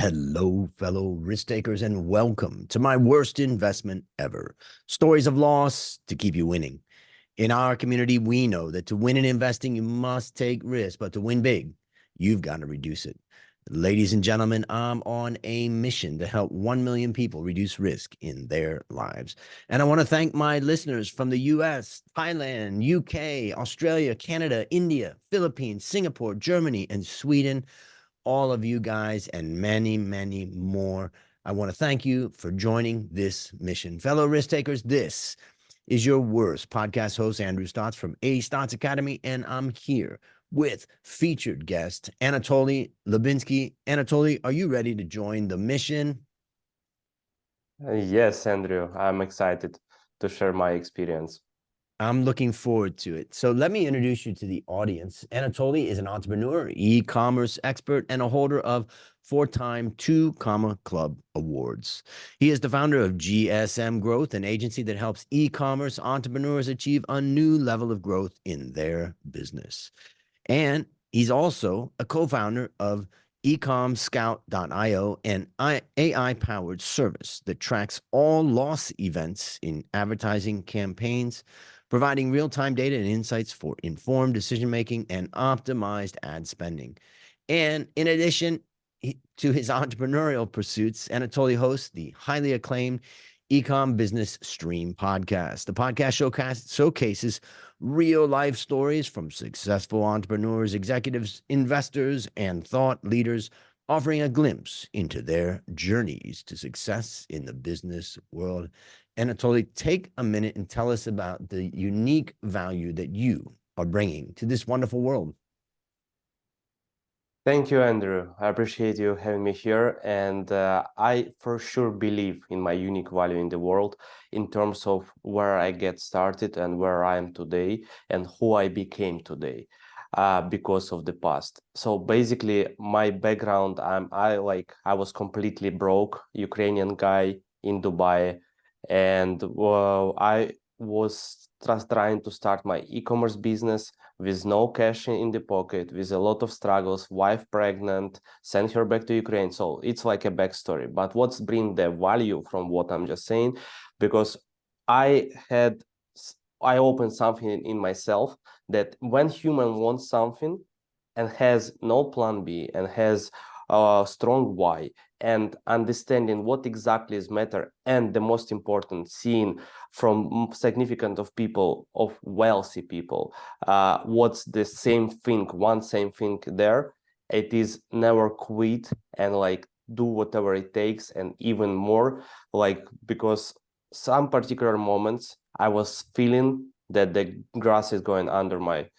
Hello, fellow risk takers, and welcome to my worst investment ever. Stories of loss to keep you winning. In our community, we know that to win in investing, you must take risk, but to win big, you've got to reduce it. Ladies and gentlemen, I'm on a mission to help 1 million people reduce risk in their lives. And I want to thank my listeners from the US, Thailand, UK, Australia, Canada, India, Philippines, Singapore, Germany, and Sweden. All of you guys and many, many more. I want to thank you for joining this mission. Fellow risk takers, this is your worst podcast host, Andrew Stotz from A Stotz Academy, and I'm here with featured guest Anatoliy Labinskiy. Anatoly, are you ready to join the mission? Yes, Andrew, I'm excited to share my experience. I'm looking forward to it. So let me introduce you to the audience. Anatoly is an entrepreneur, e-commerce expert, and a holder of 4-time 2 Club awards. He is the founder of GSM Growth, an agency that helps e-commerce entrepreneurs achieve a new level of growth in their business. And he's also a co-founder of ecomscout.io, an AI-powered service that tracks all loss events in advertising campaigns, providing real-time data and insights for informed decision-making and optimized ad spending. And in addition to his entrepreneurial pursuits, Anatoly hosts the highly acclaimed Ecom Business Stream podcast. The podcast showcases real-life stories from successful entrepreneurs, executives, investors, and thought leaders, offering a glimpse into their journeys to success in the business world. Anatoly, take a minute and tell us about the unique value that you are bringing to this wonderful world. Thank you, Andrew. I appreciate you having me here. And I for sure believe in my unique value in the world in terms of where I get started and where I am today and who I became today because of the past. So basically, my background, I was completely broke, Ukrainian guy in Dubai. And I was just trying to start my e-commerce business with no cash in the pocket, with a lot of struggles, wife pregnant, sent her back to Ukraine. So it's like a backstory. But what's bring the value from what I'm just saying? Because I opened something in myself that when human wants something and has no plan B and has a strong why and understanding what exactly is matter, and the most important, seeing from significant of people, of wealthy people, what's the same thing, one same thing there, it is never quit and like do whatever it takes and even more, like because some particular moments I was feeling that the grass is going under my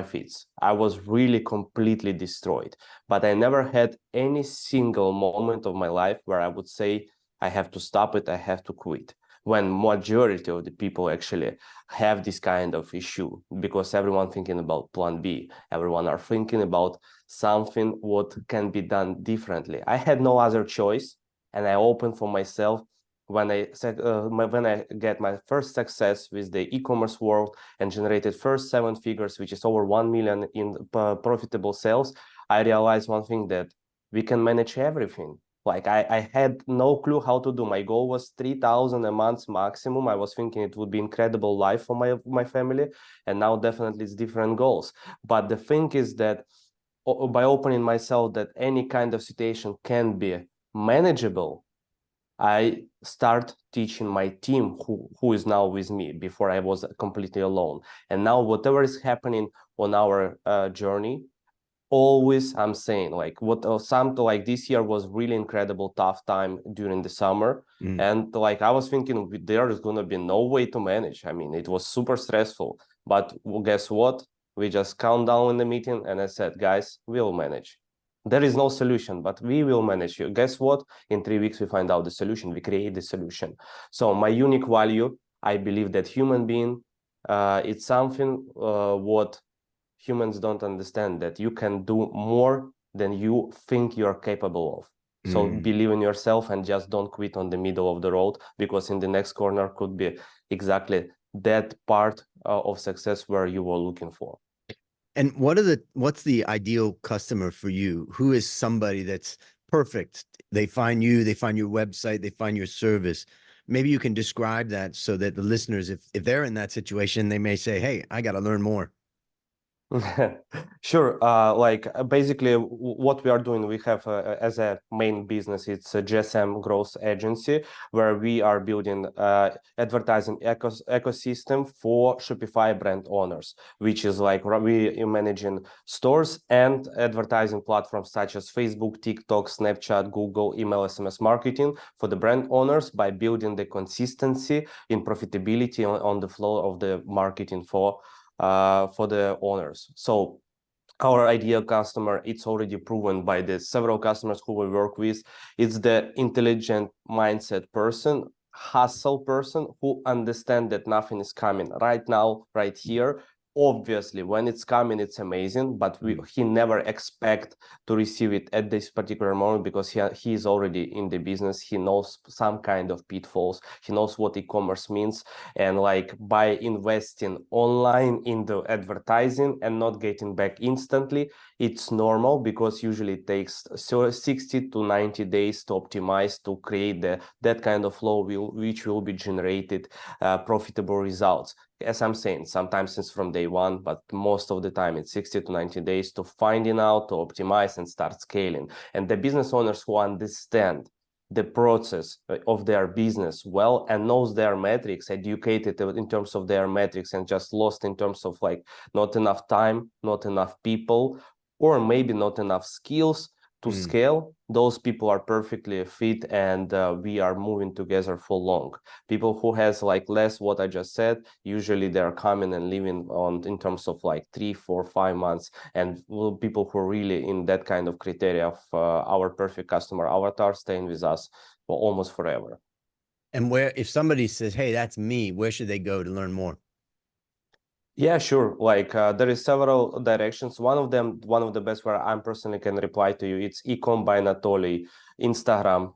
feet. I was really completely destroyed, but I never had any single moment of my life where I would say I have to stop it, I have to quit, when majority of the people actually have this kind of issue, because everyone thinking about plan B, everyone are thinking about something what can be done differently. I had no other choice, and I opened for myself when I get my first success with the e-commerce world and generated first 7 figures, which is over 1 million in profitable sales. I realized one thing, that we can manage everything. Like I had no clue how to do. My goal was 3,000 a month maximum. I was thinking it would be incredible life for my family, and now definitely it's different goals. But the thing is that by opening myself that any kind of situation can be manageable, I start teaching my team who is now with me. Before I was completely alone. And now whatever is happening on our journey, always I'm saying like something like this year was really incredible tough time during the summer. And like I was thinking there is going to be no way to manage. I mean, it was super stressful, but guess what? We just calmed down in the meeting and I said, guys, we'll manage. There is no solution, but we will manage. You guess what? In 3 weeks we find out the solution, we create the solution. So my unique value, I believe that human being, it's something what humans don't understand, that you can do more than you think you're capable of. So believe in yourself and just don't quit on the middle of the road, because in the next corner could be exactly that part of success where you were looking for. And what's the ideal customer for you? Who is somebody that's perfect. They find you, they find your website, they find your service. Maybe you can describe that so that the listeners, if they're in that situation, they may say, hey, I got to learn more. Sure. Basically, what we are doing, we have as a main business, it's a GSM Growth agency where we are building advertising ecosystem for Shopify brand owners, which is like we are managing stores and advertising platforms such as Facebook, TikTok, Snapchat, Google, email, SMS marketing for the brand owners by building the consistency in profitability on the flow of the marketing for the owners. So our ideal customer, it's already proven by the several customers who we work with. It's the intelligent mindset person, hustle person who understand that nothing is coming right now, right here. Obviously, when it's coming, it's amazing, but he never expect to receive it at this particular moment because he is already in the business. He knows some kind of pitfalls. He knows what e-commerce means. And like by investing online into advertising and not getting back instantly, it's normal because usually it takes 60 to 90 days to optimize to create that kind of flow which will be generated profitable results. As I'm saying, sometimes it's from day one, but most of the time it's 60 to 90 days to finding out, to optimize and start scaling. And the business owners who understand the process of their business well and knows their metrics, educated in terms of their metrics and just lost in terms of like not enough time, not enough people, or maybe not enough skills to scale, those people are perfectly fit and we are moving together for long. People who has like less what I just said, usually they're coming and living on in terms of like 3, 4, 5 months, and people who are really in that kind of criteria of our perfect customer avatar staying with us for almost forever. And where, if somebody says, hey, that's me, where should they go to learn more? Yeah, sure. Like there is several directions. One of them, one of the best where I'm personally can reply to you, it's ecom by Anatoliy Instagram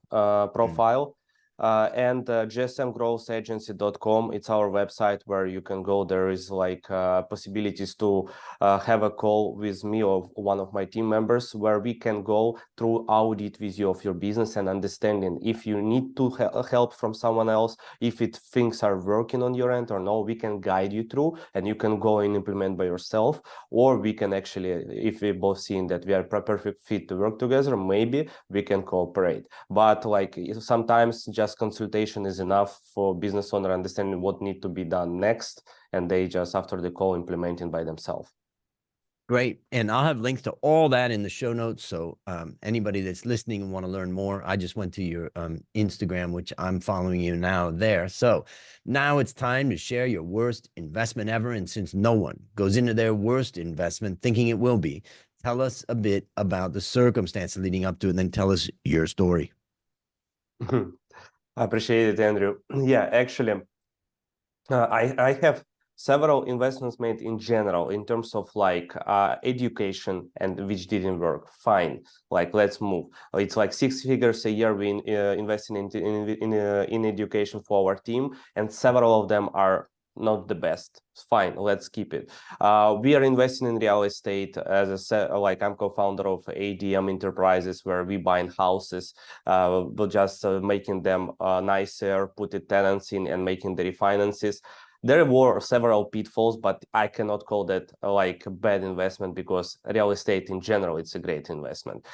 profile. And gsmgrowthagency.com, it's our website where you can go. There is like possibilities to have a call with me or one of my team members where we can go through audit with you of your business and understanding if you need to help from someone else, if things are working on your end or no, we can guide you through and you can go and implement by yourself, or we can actually, if we both seeing that we are a perfect fit to work together, maybe we can cooperate. But like sometimes just consultation is enough for business owner understanding what need to be done next, and they just after the call implementing by themselves. Great. And I'll have links to all that in the show notes. So anybody that's listening and want to learn more, I just went to your Instagram, which I'm following you now there. So now it's time to share your worst investment ever. And since no one goes into their worst investment thinking it will be, tell us a bit about the circumstances leading up to it, and then tell us your story. I appreciate it, Andrew. Yeah, actually, I have several investments made in general in terms of like education and which didn't work. Fine, like let's move. It's like 6 figures a year we investing in education for our team, and several of them are not the best. Fine, let's keep it. We are investing in real estate as I said, like I'm co-founder of ADM Enterprises where we buying houses, but just making them nicer, put the tenants in and making the refinances. There were several pitfalls, but I cannot call that like a bad investment because real estate in general, it's a great investment.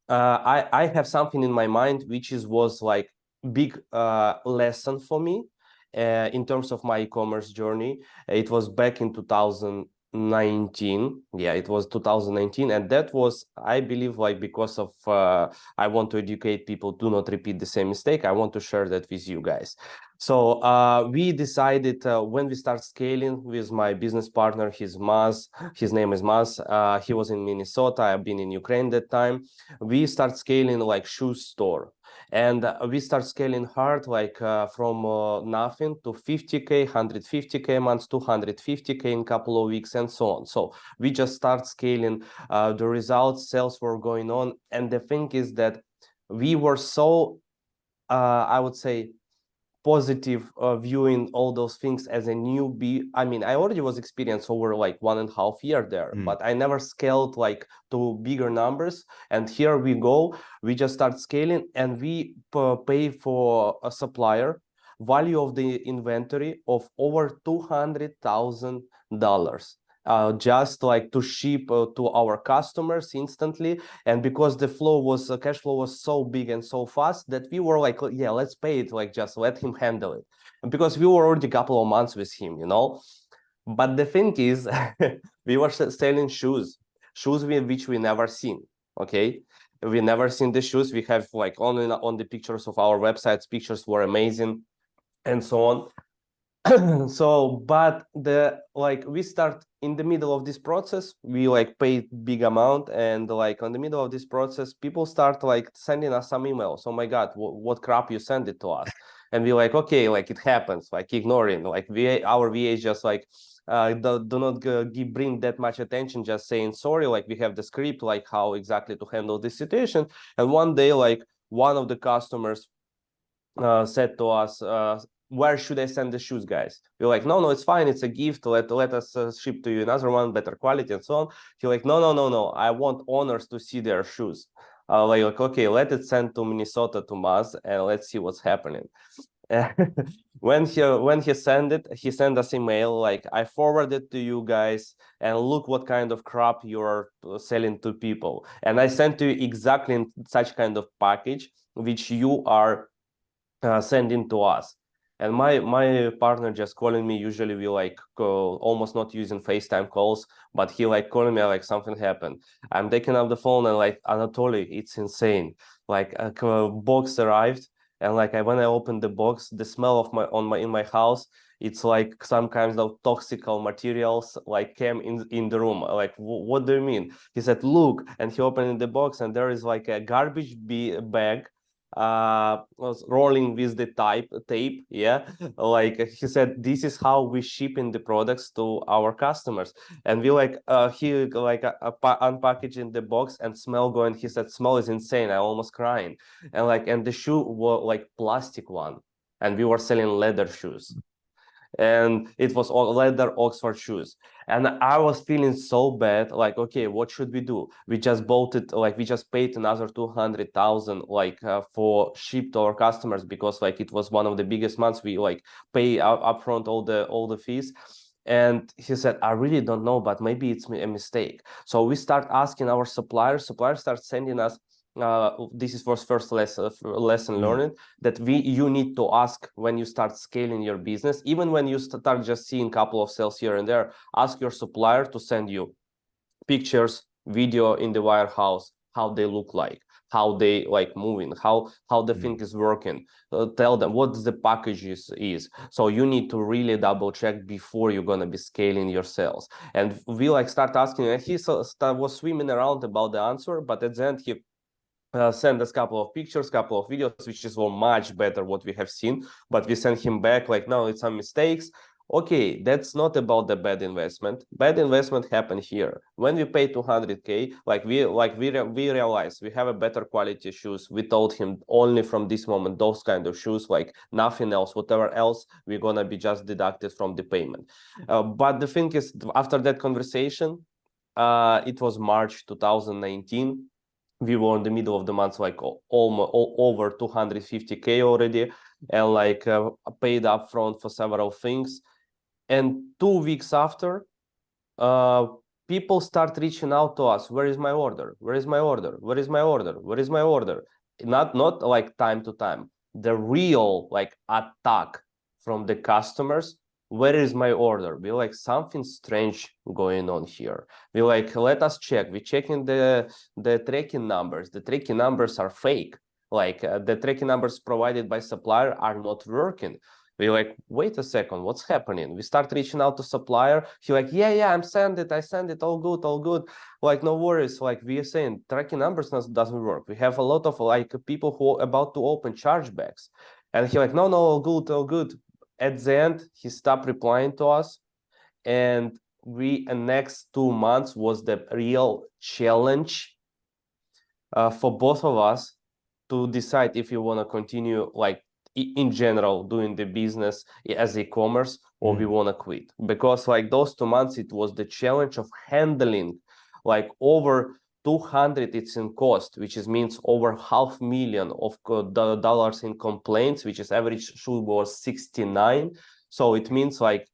I have something in my mind, which was like big lesson for me in terms of my e-commerce journey. It was back in 2019. Yeah, it was 2019. And that was, I believe, like because of, I want to educate people, do not repeat the same mistake. I want to share that with you guys. So we decided when we start scaling with my business partner, his name is Maz. He was in Minnesota. I've been in Ukraine that time. We start scaling like shoe store. And we start scaling hard, like from nothing to 50K, 150K months, 250K in a couple of weeks, and so on. So we just start scaling. The results, sales were going on. And the thing is that we were so, I would say, positive viewing all those things as a newbie. I mean, I already was experienced over like 1.5 years there, but I never scaled like to bigger numbers. And here we go, we just start scaling, and we pay for a supplier value of the inventory of over $200,000. Just like to ship to our customers instantly. And because the flow was cash flow was so big and so fast that we were like, yeah, let's pay it, like just let him handle it. And because we were already a couple of months with him, you know. But the thing is, we were selling shoes which we never seen. Okay, we never seen the shoes. We have like only on the pictures of our websites, pictures were amazing and so on. So but the like we start in the middle of this process, we like pay big amount, and like on the middle of this process people start like sending us some emails. Oh my god, what crap you send it to us. And we like, okay, like it happens, like ignoring, like our VA just like do not bring that much attention, just saying sorry, like we have the script like how exactly to handle this situation. And one day like one of the customers said to us, where should I send the shoes, guys? We're like, no, it's fine. It's a gift. Let us ship to you another one, better quality and so on. He's like, no. I want owners to see their shoes. Like, okay, let it send to Minnesota to Maz, and let's see what's happening. When he sent it, he sent us email like, I forwarded to you guys, and look what kind of crap you're selling to people. And I sent to you exactly in such kind of package which you are sending to us. And my partner just calling me. Usually we like almost not using FaceTime calls, but he like calling me like something happened. I'm taking up the phone and like, Anatoly, it's insane. Like a box arrived, and like when I opened the box, the smell of in my house, it's like some kinds of toxical materials like came in the room. Like, what do you mean? He said, look, and he opened the box, and there is like a garbage bag was rolling with the tape, yeah. Like he said, this is how we shipping the products to our customers. And we like he like unpackaging the box, and smell going, he said, smell is insane, I almost crying. And like, and the shoe was like plastic one, and we were selling leather shoes, and it was all leather Oxford shoes. And I was feeling so bad, like, okay, what should we do? We just bought it, like we just paid another 200,000 like for ship to our customers, because like it was one of the biggest months. We like pay upfront all the fees. And he said, I really don't know, but maybe it's a mistake. So we start asking our suppliers start sending us this was first lesson learned, that you need to ask when you start scaling your business. Even when you start just seeing a couple of sales here and there, ask your supplier to send you pictures, video in the warehouse, how they look like, how they like moving, how the thing is working. Tell them what the package is. So you need to really double check before you're gonna be scaling your sales. And we like start asking, and he was swimming around about the answer, but at the end he send us a couple of pictures, couple of videos, which is much better what we have seen. But we sent him back like, no, it's some mistakes. Okay, that's not about the bad investment. Bad investment happened here when we pay 200K. Like we realized we have a better quality shoes. We told him only from this moment those kind of shoes, like nothing else. Whatever else, we're gonna be just deducted from the payment. But the thing is, after that conversation, it was March 2019. We were in the middle of the month, like almost over 250K already, and like paid upfront for several things. And 2 weeks after, people start reaching out to us. Where is my order? Where is my order? Where is my order? Where is my order? Not like time to time. The real like attack from the customers. Where is my order? We like, something strange going on here. We like, let us check. We checking the tracking numbers. The tracking numbers are fake. Like the tracking numbers provided by supplier are not working. We like, wait a second, what's happening? We start reaching out to supplier. He like, yeah, I send it, all good. Like, no worries. Like we are saying, tracking numbers doesn't work. We have a lot of like people who are about to open chargebacks. And he like, no, all good. At the end, he stopped replying to us. And next 2 months was the real challenge for both of us to decide if you want to continue like in general doing the business as e-commerce, or we want to quit. Because like those 2 months, it was the challenge of handling like over 200 it's in cost, which is means over $500,000 of dollars in complaints, which is average should was 69. So it means like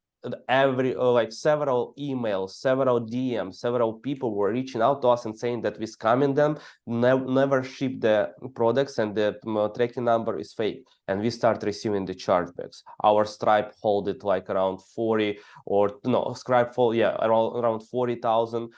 every like several emails, several DMs, several people were reaching out to us and saying that we're scamming them, never ship the products, and the tracking number is fake. And we start receiving the chargebacks. Our Stripe hold it like around 40, or no, Stripe hold, yeah, around 40,000.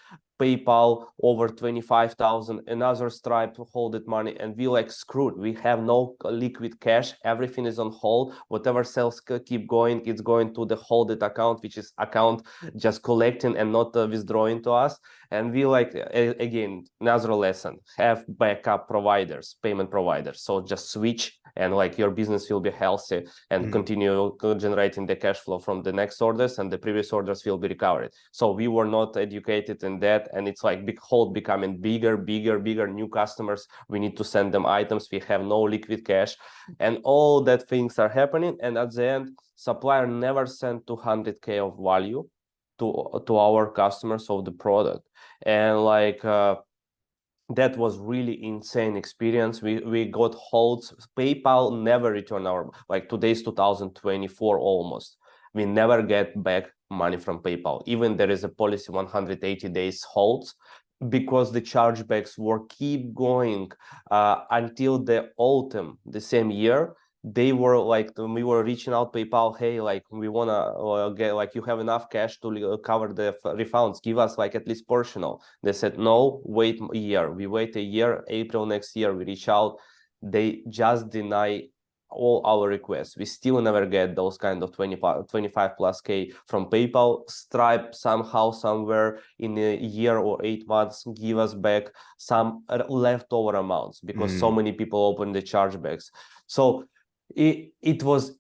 PayPal over 25,000, another Stripe holded money, and we like screwed. We have no liquid cash. Everything is on hold. Whatever sales keep going, it's going to the holded account, which is account just collecting and not withdrawing to us. And we like, again, another lesson, have backup providers, payment providers. So just switch, and like your business will be healthy and continue generating the cash flow from the next orders, and the previous orders will be recovered. So we were not educated in that, and it's like big hold becoming bigger, new customers. We need to send them items. We have no liquid cash, and all that things are happening. And at the end, supplier never sent 200K of value to our customers of the product. And like that was really insane experience. We got holds. PayPal never returned our, like today's 2024 almost. We never get back money from PayPal. Even there is a policy 180 days holds, because the chargebacks were keep going until the autumn the same year. They were like, we were reaching out PayPal, hey, like we want to get, like, you have enough cash to cover the refunds, give us like at least portional. They said no, wait a year. We wait a year. April next year we reach out, they just deny all our requests. We still never get those kind of 25 plus K from PayPal. Stripe somehow, somewhere in a year or 8 months, give us back some leftover amounts, because so many people open the chargebacks. So it was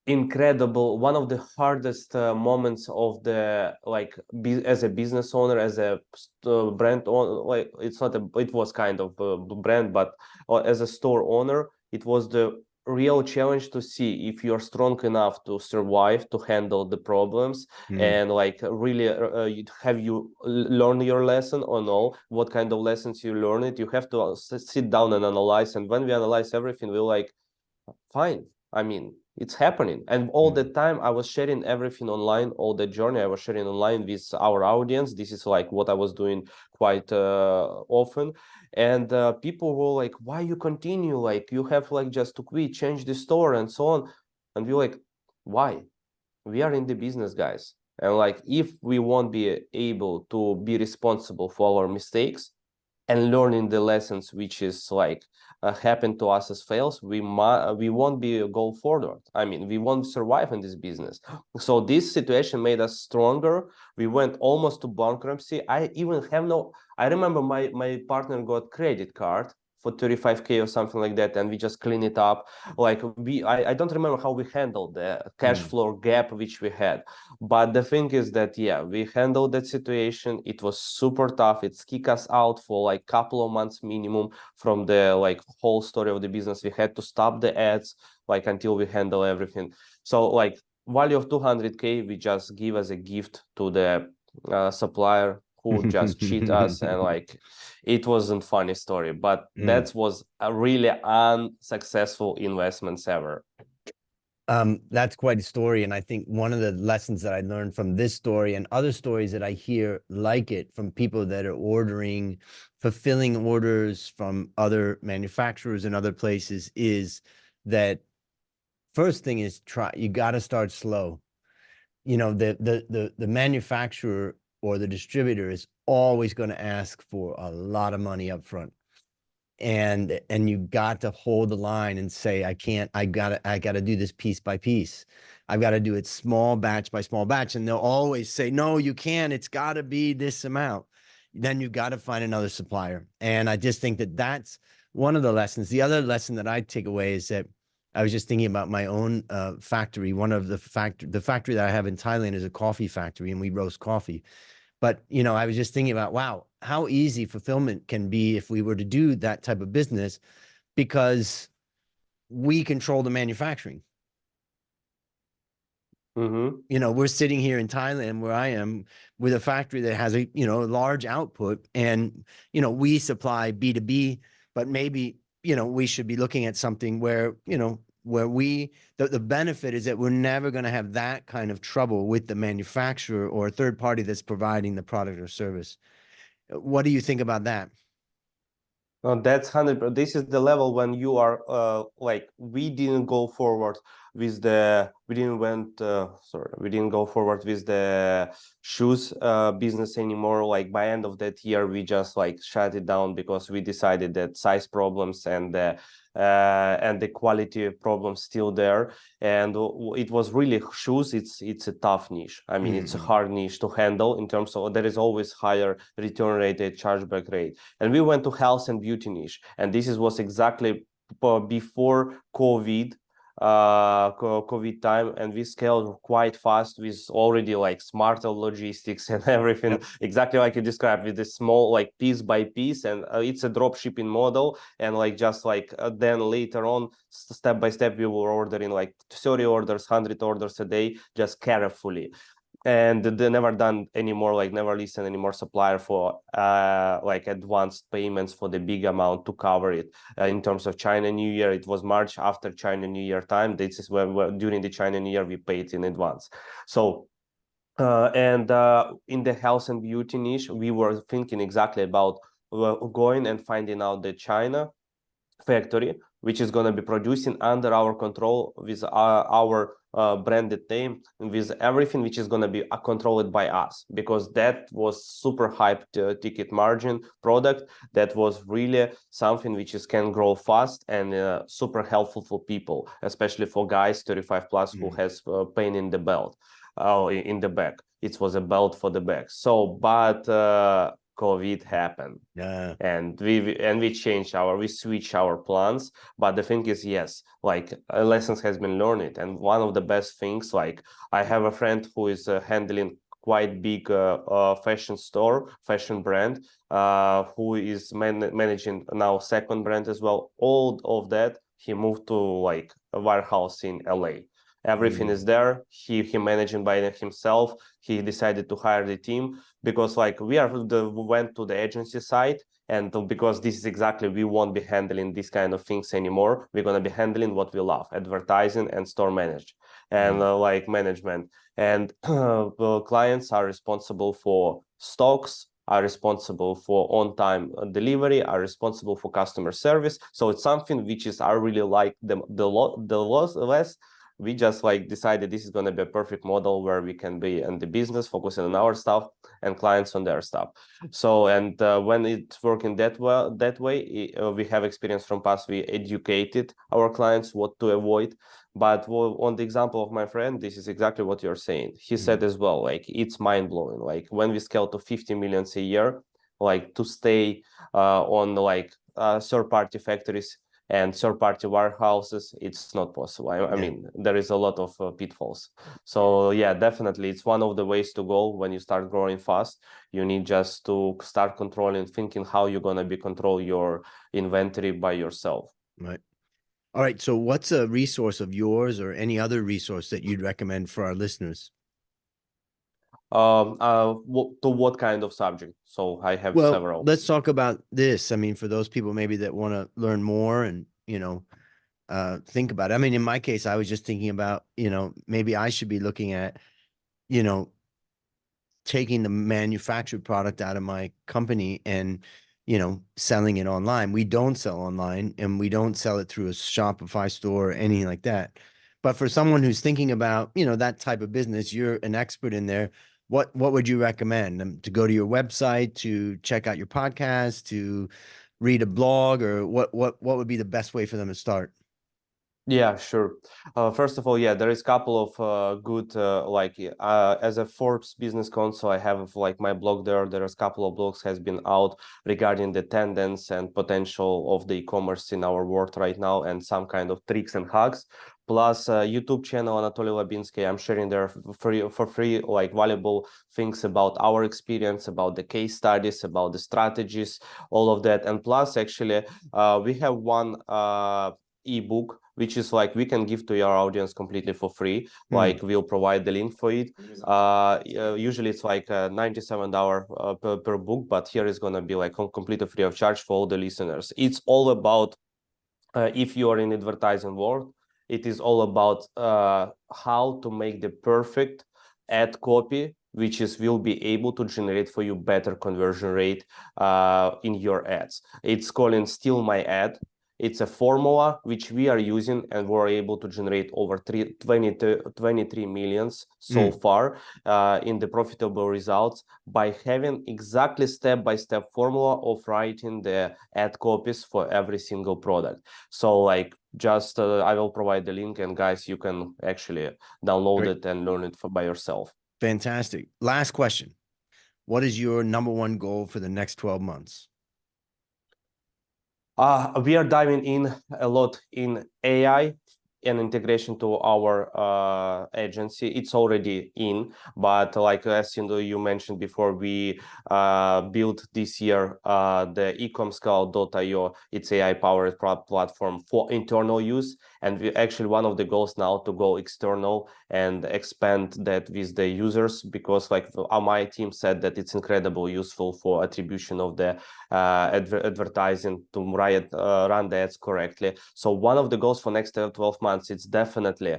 incredible. One of the hardest moments of the, like, as a business owner, as a brand owner, like it's not a, it was kind of a brand, but as a store owner, it was the real challenge to see if you're strong enough to survive, to handle the problems, and like really have you learned your lesson or no, what kind of lessons you learn it. You have to sit down and analyze. And when we analyze everything, we're like, fine, I mean, it's happening. And all the time I was sharing everything online, all the journey I was sharing online with our audience. This is like what I was doing quite often. And people were like, why you continue? Like, you have like just to quit, change the store and so on. And we're like, why? We are in the business, guys. And like, if we won't be able to be responsible for our mistakes and learning the lessons, which is like happen to us as fails, we won't be go forward. I mean, we won't survive in this business. So this situation made us stronger. We went almost to bankruptcy. I even have no, I remember my partner got credit card for 35K or something like that, and we just clean it up. Like I don't remember how we handled the cash flow gap which we had, but the thing is that, yeah, we handled that situation. It was super tough. It's kicked us out for like couple of months minimum from the like whole story of the business. We had to stop the ads like until we handle everything. So like value of 200K we just give as a gift to the supplier who just cheat us. And like, it wasn't funny story, but that was a really unsuccessful investments ever. That's quite a story. And I think one of the lessons that I learned from this story and other stories that I hear like it from people that are ordering, fulfilling orders from other manufacturers and other places is that first thing is you got to start slow. You know, the manufacturer or the distributor is always going to ask for a lot of money up front. And you got to hold the line and say, I gotta do this piece by piece. I've got to do it small batch by small batch. And they'll always say, no, you can't, it's got to be this amount. Then you got to find another supplier. And I just think that that's one of the lessons. The other lesson that I take away is that I was just thinking about my own factory. One of the factory that I have in Thailand is a coffee factory, and we roast coffee. But, you know, I was just thinking about, wow, how easy fulfillment can be if we were to do that type of business, because we control the manufacturing. Mm-hmm. You know, we're sitting here in Thailand where I am with a factory that has a, you know, a large output, and, you know, we supply B2B, but maybe, you know, we should be looking at something where, you know, where the benefit is that we're never going to have that kind of trouble with the manufacturer or a third party that's providing the product or service. What do you think about that? No, that's 100. This is the level when you are like we didn't go forward with the we didn't went sorry we didn't go forward with the shoes business anymore. Like by end of that year, we just like shut it down because we decided that size problems and the quality problems still there. And it was really shoes. It's a tough niche. I mean, it's a Mm-hmm. hard niche to handle in terms of there is always higher return rate, chargeback rate. And we went to health and beauty niche, and this was exactly before COVID time, and we scaled quite fast with already like smarter logistics and everything, Yep. exactly like you described, with this small like piece by piece, and it's a drop shipping model. And like just like then later on, step by step, we were ordering like 30 orders, 100 orders a day, just carefully. And they never done anymore, like never listen anymore supplier for like advanced payments for the big amount to cover it. In terms of China New Year, it was March after China New Year time. This is where during the China New Year we paid in advance. So and in the health and beauty niche, we were thinking exactly about going and finding out the China factory, which is going to be producing under our control with our branded name, and with everything which is going to be controlled by us, because that was super hyped ticket margin product that was really something which is can grow fast and super helpful for people, especially for guys 35 plus who has pain in the belt, in the back. It was a belt for the back. So but COVID happened, Yeah. and we changed we switch our plans. But the thing is, yes, like lessons has been learned. And one of the best things, like I have a friend who is handling quite big fashion brand, who is managing now second brand as well. All of that, he moved to like a warehouse in LA. Everything is there. He managing by himself. He decided to hire the team because like we went to the agency side, and because this is exactly, we won't be handling these kind of things anymore. We're going to be handling what we love: advertising and store manage and like management. And the clients are responsible for stocks, are responsible for on-time delivery, are responsible for customer service. So it's something which is I really like the less. We just like decided this is going to be a perfect model where we can be in the business focusing on our stuff and clients on their stuff. So and when it's working that way, we have experience from past. We educated our clients what to avoid. But on the example of my friend, this is exactly what you're saying. He said as well, like it's mind-blowing. Like when we scale to 50 millions a year, like to stay on like third-party factories and third-party warehouses, it's not possible. I mean, there is a lot of pitfalls. So yeah, definitely, it's one of the ways to go when you start growing fast. You need just to start controlling, thinking how you're gonna be control your inventory by yourself. Right. All right. So what's a resource of yours or any other resource that you'd recommend for our listeners? To what kind of subject? So I have Well, several. let's talk about this. I mean, for those people maybe that want to learn more and, you know, think about it. I mean, in my case, I was just thinking about, you know, maybe I should be looking at, you know, taking the manufactured product out of my company and, you know, selling it online. We don't sell online, and we don't sell it through a Shopify store or anything like that. But for someone who's thinking about, you know, that type of business, you're an expert in there. What would you recommend them to go to your website, to check out your podcast, to read a blog, or what would be the best way for them to start? Yeah, sure. First of all, yeah, there is a couple of good like as a Forbes Business Council, I have like my blog there. There is a couple of blogs has been out regarding the tendencies and potential of the e-commerce in our world right now, and some kind of tricks and hacks. Plus, YouTube channel Anatoliy Labinskiy. I'm sharing there for free like valuable things about our experience, about the case studies, about the strategies, all of that. And plus, actually, we have one ebook which is like we can give to your audience completely for free. Like we'll provide the link for it. Usually it's like $97 per book, but here is gonna be like completely free of charge for all the listeners. It's all about if you are in advertising world, it is all about how to make the perfect ad copy, which is will be able to generate for you better conversion rate in your ads. It's called Steal My Ad. It's a formula which we are using, and we're able to generate over 23 millions so far in the profitable results by having exactly step-by-step formula of writing the ad copies for every single product. So like just I will provide the link, and guys, you can actually download it and learn it by yourself. Fantastic. Last question. What is your number one goal for the next 12 months? We are diving in a lot in AI and integration to our agency. It's already in, but like as you mentioned before, we built this year the eCommerce.io. It's AI powered platform for internal use, and we actually one of the goals now to go external and expand that with the users, because like my team said that it's incredibly useful for attribution of the advertising to run the ads correctly. So one of the goals for next 12 months, it's definitely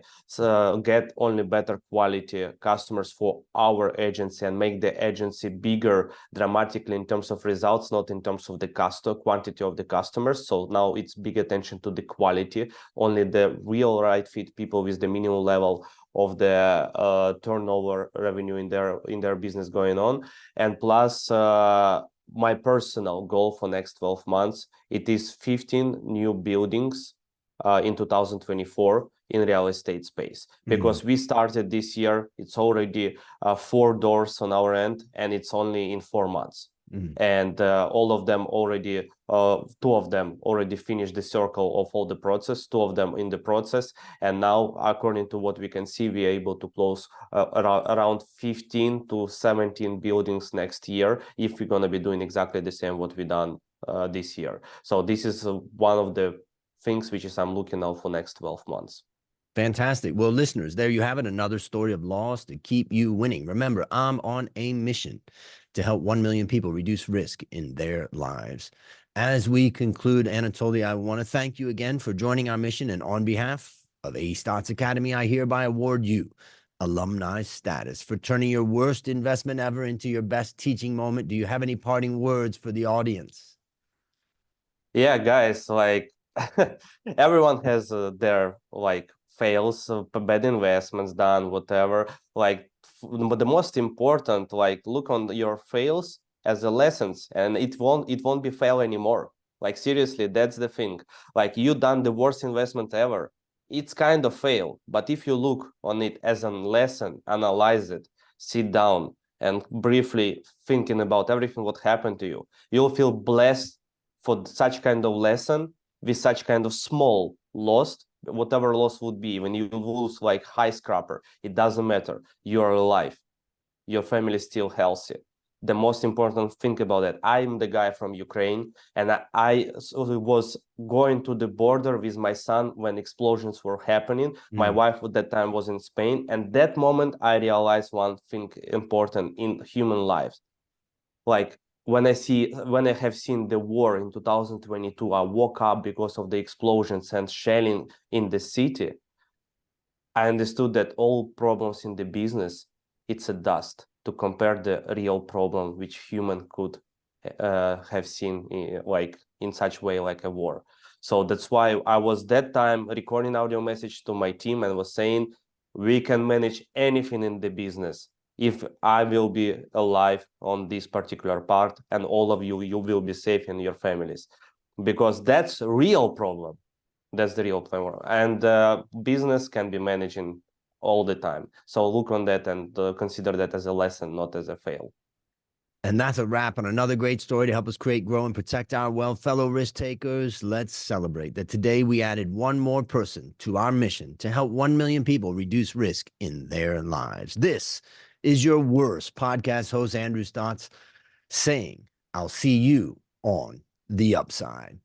get only better quality customers for our agency and make the agency bigger dramatically in terms of results, not in terms of the quantity of the customers. So now it's big attention to the quality, only the real right fit people with the minimum level of the turnover revenue in their business going on. And plus my personal goal for next 12 months, it is 15 new buildings in 2024 in real estate space, because we started this year, it's already 4 doors on our end, and it's only in 4 months. And all of them already, 2 of them already finished the circle of all the process, 2 of them in the process, and now according to what we can see, we are able to close around 15 to 17 buildings next year if we're going to be doing exactly the same what we done this year. So this is one of the things which is I'm looking out for next 12 months. Fantastic. Well, listeners, there you have it. Another story of loss to keep you winning. Remember, I'm on a mission to help 1 million people reduce risk in their lives. As we conclude, Anatoly, I want to thank you again for joining our mission. And on behalf of A Stotz Academy, I hereby award you alumni status for turning your worst investment ever into your best teaching moment. Do you have any parting words for the audience? Yeah, guys, like everyone has their like fails, bad investments done, whatever. Like but the most important, like look on your fails as a lessons, and it won't be fail anymore. Like seriously, that's the thing. Like you done the worst investment ever. It's kind of fail, but if you look on it as a lesson, analyze it, sit down and briefly thinking about everything what happened to you, you'll feel blessed for such kind of lesson with such kind of small loss, whatever loss would be. When you lose like high scrapper, it doesn't matter. You are alive. Your family is still healthy. The most important thing about that, I'm the guy from Ukraine, and I was going to the border with my son when explosions were happening. My wife at that time was in Spain, and that moment I realized one thing important in human lives. Like when I have seen the war in 2022, I woke up because of the explosions and shelling in the city. I understood that all problems in the business, it's a dust to compare the real problem which human could have seen like in such way like a war. So that's why I was that time recording audio message to my team and was saying, we can manage anything in the business if I will be alive on this particular part, and all of you will be safe in your families, because that's a real problem. That's the real problem, and business can be managing all the time. So look on that and consider that as a lesson, not as a fail. And that's a wrap on another great story to help us create, grow, and protect our wealth. Fellow risk takers, let's celebrate that today we added one more person to our mission to help 1 million people reduce risk in their lives. This is your worst podcast host, Andrew Stotz, saying, I'll see you on the upside.